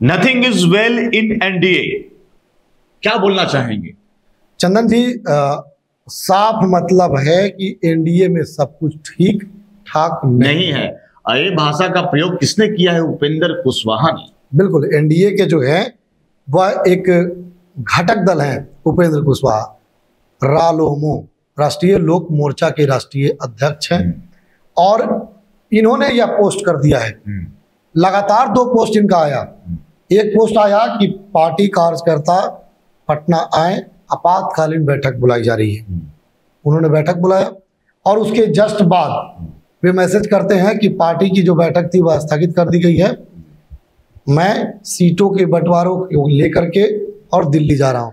Nothing is well in NDA, क्या बोलना चाहेंगे? चंदन जी, साफ मतलब है कि एनडीए में सब कुछ ठीक ठाक नहीं है। ये भाषा का प्रयोग किसने किया है? उपेंद्र कुशवाहा ने। बिल्कुल, एनडीए के जो है वह एक घटक दल है उपेंद्र कुशवाहा, रालोमो, राष्ट्रीय लोक मोर्चा के राष्ट्रीय अध्यक्ष हैं। और इन्होंने यह पोस्ट कर दिया है, लगातार 2 पोस्ट इनका आया। एक पोस्ट आया कि पार्टी कार्यकर्ता पटना आए, आपातकालीन बैठक बुलाई जा रही है। उन्होंने बैठक बुलाया और उसके जस्ट बाद वे मैसेज करते हैं कि पार्टी की जो बैठक थी वह स्थगित कर दी गई है, मैं सीटों के बंटवारों को लेकर के और दिल्ली जा रहा हूं।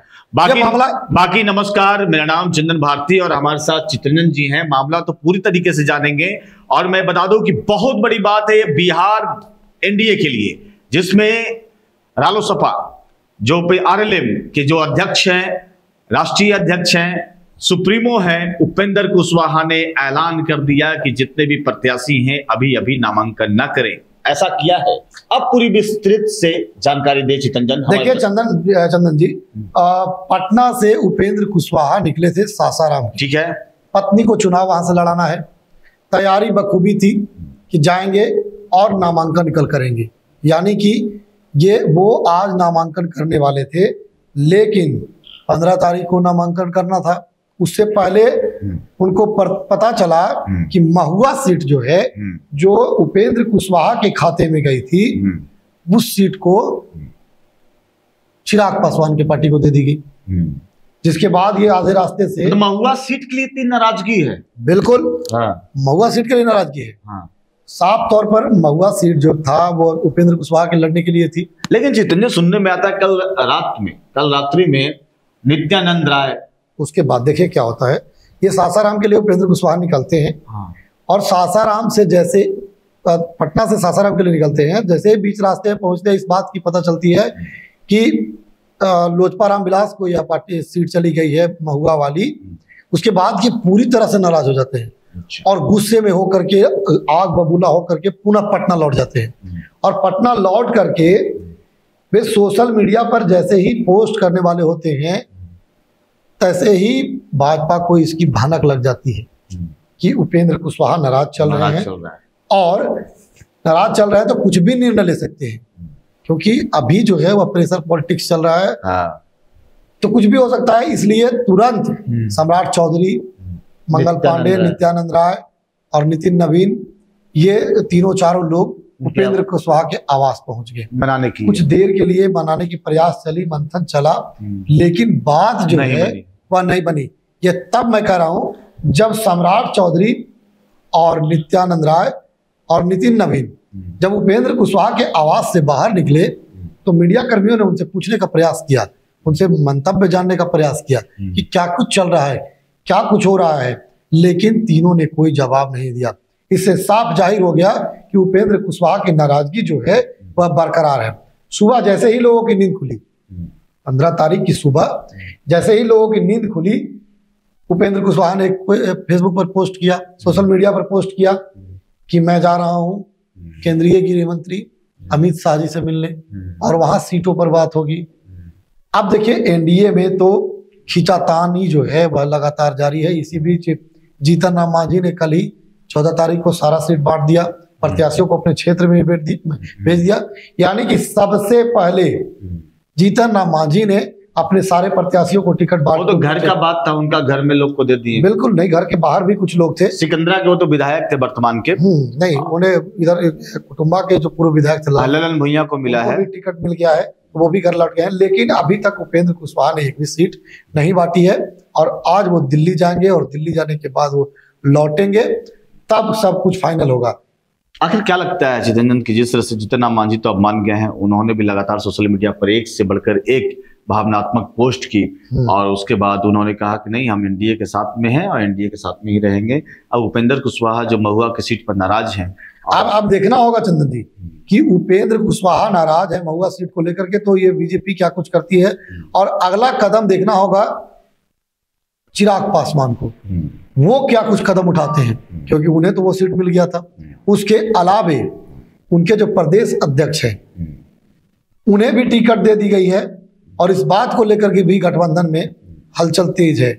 बाकी नमस्कार, मेरा नाम चंदन भारती और हमारे साथ चित्रंजन जी हैं। मामला तो पूरी तरीके से जानेंगे और मैं बता दूं कि बहुत बड़ी बात है बिहार एनडीए के लिए, जिसमें रालोसपा जो आरएलएम के जो अध्यक्ष हैं, राष्ट्रीय अध्यक्ष हैं, सुप्रीमो हैं, उपेंद्र कुशवाहा ने ऐलान कर दिया कि जितने भी प्रत्याशी हैं अभी अभी नामांकन न करें, ऐसा किया है। अब पूरी विस्तृत से जानकारी दे चित्रंजन। देखिए चंदन जी, पटना से उपेंद्र कुशवाहा निकले थे सासाराम, ठीक है। पत्नी को चुनाव वहां से लड़ाना है, तैयारी बखूबी थी कि जाएंगे और नामांकन निकल करेंगे, यानी कि वो आज नामांकन करने वाले थे, लेकिन 15 तारीख को नामांकन करना था। उससे पहले उनको पता चला कि महुआ सीट जो है, जो उपेंद्र कुशवाहा के खाते में गई थी, उस सीट को चिराग पासवान की पार्टी को दे दी गई, जिसके बाद ये आधे रास्ते से तो महुआ सीट के लिए इतनी नाराजगी है। बिल्कुल, हाँ। महुआ सीट के लिए नाराजगी है। हाँ। साफ तौर पर महुआ सीट जो था वो उपेंद्र कुशवाहा के लड़ने के लिए थी। लेकिन जितने सुनने में आता है कल रात्रि में नित्यानंद राय, उसके बाद देखिए क्या होता है। ये सासाराम के लिए उपेंद्र कुशवाहा निकलते हैं। हाँ। और सासाराम से जैसे पटना से सासाराम के लिए निकलते हैं, जैसे बीच रास्ते पहुंचते हैं इस बात की पता चलती है कि लोजपा राम विलास को यह पार्टी सीट चली गई है महुआ वाली। उसके बाद ये पूरी तरह से नाराज हो जाते हैं और गुस्से में होकर के, आग बबूला होकर के पुनः पटना लौट जाते हैं। और पटना लौट करके वे सोशल मीडिया पर जैसे ही पोस्ट करने वाले होते हैं, तैसे ही भाजपा को इसकी भनक लग जाती है कि उपेंद्र कुशवाहा नाराज चल रहे हैं और नाराज चल रहे हैं तो कुछ भी निर्णय ले सकते हैं, क्योंकि अभी जो है वह प्रेशर पॉलिटिक्स चल रहा है। हाँ। तो कुछ भी हो सकता है, इसलिए तुरंत सम्राट चौधरी, मंगल पांडे, नित्यानंद राय और नितिन नवीन, ये तीनों चारों लोग उपेंद्र कुशवाहा के आवास पहुंच गए मनाने के लिए। कुछ देर के लिए मनाने की प्रयास चली, मंथन चला, लेकिन बात जो है वह नहीं बनी। ये तब मैं कह रहा हूं जब सम्राट चौधरी और नित्यानंद राय और नितिन नवीन जब उपेंद्र कुशवाहा के आवास से बाहर निकले तो मीडिया कर्मियों ने उनसे पूछने का प्रयास किया, उनसे मंतव्य जानने का प्रयास किया कि क्या कुछ चल रहा है, क्या कुछ हो रहा है, लेकिन तीनों ने कोई जवाब नहीं दिया। इससे साफ जाहिर हो गया कि उपेंद्र कुशवाहा की नाराजगी जो है वह बरकरार है। सुबह जैसे ही लोगों की नींद खुली, 15 तारीख की सुबह जैसे ही लोगों की नींद खुली, उपेंद्र कुशवाहा ने फेसबुक पर पोस्ट किया, सोशल मीडिया पर पोस्ट किया कि मैं जा रहा हूं केंद्रीय गृह मंत्री अमित शाह जी से मिलने और वहां सीटों पर बात होगी। अब देखिए एनडीए में तो खींचातानी जो है वह लगातार जारी है। इसी बीच जीतन राम मांझी ने कल ही 14 तारीख को सारा सीट बांट दिया, प्रत्याशियों को अपने क्षेत्र में भेज दिया। यानी कि सबसे पहले जीतन राम मांझी ने अपने सारे प्रत्याशियों को टिकट बांट। तो घर का बात था, उनका घर में लोग को दे दिए। बिल्कुल नहीं, घर के बाहर भी कुछ लोग थे। सिकंदरा के वो तो विधायक थे वर्तमान के। नहीं, उन्हें इधर कुटुंबा के जो पूर्व विधायक थे ललन भुइयां को मिला है, टिकट मिल गया है, वो भी घर लौट गए हैं। लेकिन अभी तक उपेंद्र कुशवाहा ने एक भी सीट नहीं बांटी है और आज वो दिल्ली जाएंगे और दिल्ली जाने के बाद वो लौटेंगे, तब सब कुछ फाइनल होगा। आखिर क्या लगता है चित्रंजन की, जिस तरह से जीतन राम मांझी तो अब मान गए हैं, उन्होंने भी लगातार सोशल मीडिया पर एक से बढ़कर एक भावनात्मक पोस्ट की और उसके बाद उन्होंने कहा कि नहीं, हम एनडीए के साथ में हैं और एनडीए के साथ में ही रहेंगे। अब उपेंद्र कुशवाहा जो महुआ की सीट पर नाराज हैं, अब देखना होगा चंदन जी कि उपेंद्र कुशवाहा नाराज है महुआ सीट को लेकर के, तो ये बीजेपी क्या कुछ करती है। और अगला कदम देखना होगा चिराग पासवान को, वो क्या कुछ कदम उठाते हैं, क्योंकि उन्हें तो वो सीट मिल गया था। उसके अलावे उनके जो प्रदेश अध्यक्ष हैं उन्हें भी टिकट दे दी गई है और इस बात को लेकर के भी गठबंधन में हलचल तेज है।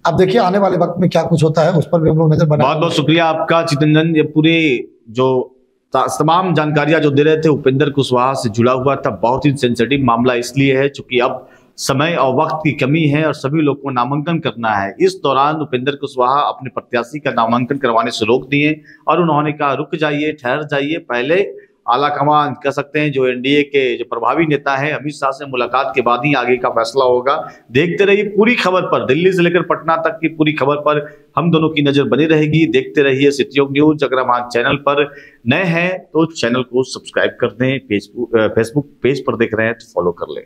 अब देखिए आने वाले वक्त में क्या कुछ होता है, उस पर भी हम लोग नजर बनाएंगे। बहुत बहुत शुक्रिया आपका चितरंजन, ये पूरे जो तमाम जानकारियां जो दे रहे थे उपेंद्र कुशवाहा से जुड़ा हुआ था। बहुत ही सेंसिटिव मामला इसलिए है क्योंकि अब समय और वक्त की कमी है और सभी लोग को नामांकन करना है। इस दौरान उपेंद्र कुशवाहा अपने प्रत्याशी का नामांकन करवाने से रोक दिए और उन्होंने कहा रुक जाइए, ठहर जाइए, पहले आलाकमान कह सकते हैं जो एनडीए के जो प्रभावी नेता है अमित शाह से मुलाकात के बाद ही आगे का फैसला होगा। देखते रहिए पूरी खबर पर, दिल्ली से लेकर पटना तक की पूरी खबर पर हम दोनों की नजर बनी रहेगी। देखते रहिए सिटीयोग न्यूज। अगर हमारे चैनल पर नए हैं तो चैनल को सब्सक्राइब कर दें, फेसबुक पेज पर देख रहे हैं तो फॉलो कर लें।